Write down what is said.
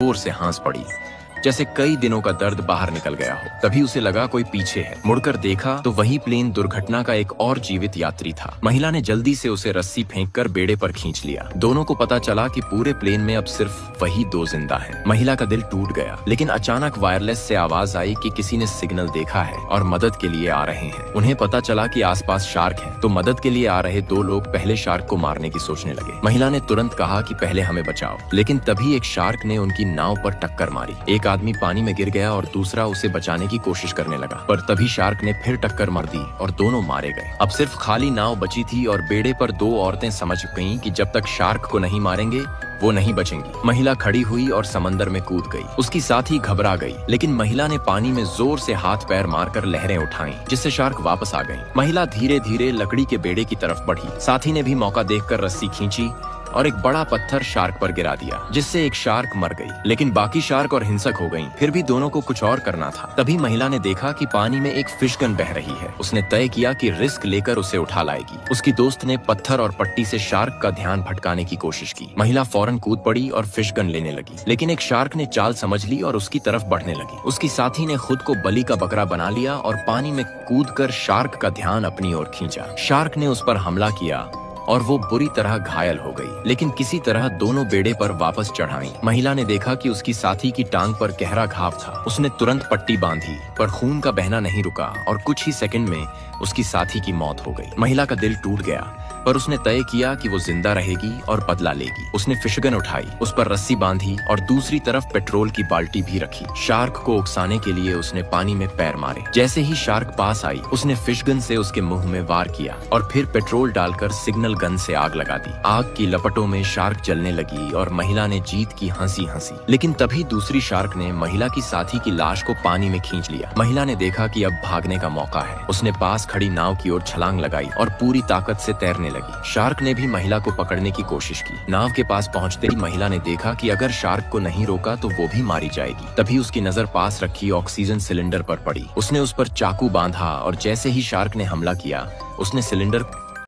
जोर से हंस पड़ी, जैसे कई दिनों का दर्द बाहर निकल गया हो। तभी उसे लगा कोई पीछे है। मुड़कर देखा तो वही प्लेन दुर्घटना का एक और जीवित यात्री था। महिला ने जल्दी से उसे रस्सी फेंककर बेड़े पर खींच लिया। दोनों को पता चला कि पूरे प्लेन में अब सिर्फ वही दो जिंदा हैं। महिला का दिल टूट गया, लेकिन अचानक वायरलेस से आवाज आई कि किसी ने सिग्नल देखा है और मदद के लिए आ रहे हैं। उन्हें पता चला कि आसपास शार्क है, तो मदद के लिए आ रहे दो लोग पहले शार्क को मारने की सोचने लगे। महिला ने तुरंत कहा कि पहले हमें बचाओ, लेकिन तभी एक शार्क ने उनकी नाव पर टक्कर मारी। एक आदमी पानी में गिर गया और दूसरा उसे बचाने की कोशिश करने लगा, पर तभी शार्क ने फिर टक्कर मार दी और दोनों मारे गए। अब सिर्फ खाली नाव बची थी और बेड़े पर दो औरतें समझ गईं कि जब तक शार्क को नहीं मारेंगे वो नहीं बचेंगी। महिला खड़ी हुई और समंदर में कूद गई। उसकी साथी घबरा गई, लेकिन महिला ने पानी में जोर से हाथ पैर मारकर लहरें उठाईं, जिससे शार्क वापस आ गई। महिला धीरे धीरे लकड़ी के बेड़े की तरफ बढ़ी। साथी ने भी मौका देखकर रस्सी खींची और एक बड़ा पत्थर शार्क पर गिरा दिया, जिससे एक शार्क मर गई, लेकिन बाकी शार्क और हिंसक हो गईं। फिर भी दोनों को कुछ और करना था। तभी महिला ने देखा कि पानी में एक फिश गन बह रही है। उसने तय किया कि रिस्क लेकर उसे उठा लाएगी। उसकी दोस्त ने पत्थर और पट्टी से शार्क का ध्यान भटकाने की कोशिश की। महिला फौरन कूद पड़ी और फिश गन लेने लगी, लेकिन एक शार्क ने चाल समझ ली और उसकी तरफ बढ़ने लगी। उसकी साथी ने खुद को बलि का बकरा बना लिया और पानी में कूदकर शार्क का ध्यान अपनी ओर खींचा। शार्क ने उस पर हमला किया और वो बुरी तरह घायल हो गई, लेकिन किसी तरह दोनों बेड़े पर वापस चढ़ आईं। महिला ने देखा कि उसकी साथी की टांग पर गहरा घाव था। उसने तुरंत पट्टी बांधी, पर खून का बहना नहीं रुका और कुछ ही सेकंड में उसकी साथी की मौत हो गई। महिला का दिल टूट गया, पर उसने तय किया कि वो जिंदा रहेगी और बदला लेगी। उसने फिशगन उठाई, उस पर रस्सी बांधी और दूसरी तरफ पेट्रोल की बाल्टी भी रखी। शार्क को उकसाने के लिए उसने पानी में पैर मारे। जैसे ही शार्क पास आई, उसने फिशगन से उसके मुंह में वार किया और फिर पेट्रोल डालकर सिग्नल गन से आग लगा दी। आग की लपटों में शार्क जलने लगी और महिला ने जीत की हंसी हंसी। लेकिन तभी दूसरी शार्क ने महिला की साथी की लाश को पानी में खींच लिया। महिला ने देखा कि अब भागने का मौका है। उसने पास खड़ी नाव की ओर छलांग लगाई और पूरी ताकत से तैरने लगी। शार्क ने भी महिला को पकड़ने की कोशिश की। नाव के पास पहुंचते ही महिला ने देखा कि अगर शार्क को नहीं रोका तो वो भी मारी जाएगी। तभी उसकी नजर पास रखी ऑक्सीजन सिलेंडर पर पड़ी। उसने उस पर चाकू बांधा और जैसे ही शार्क ने हमला किया, उसने सिलेंडर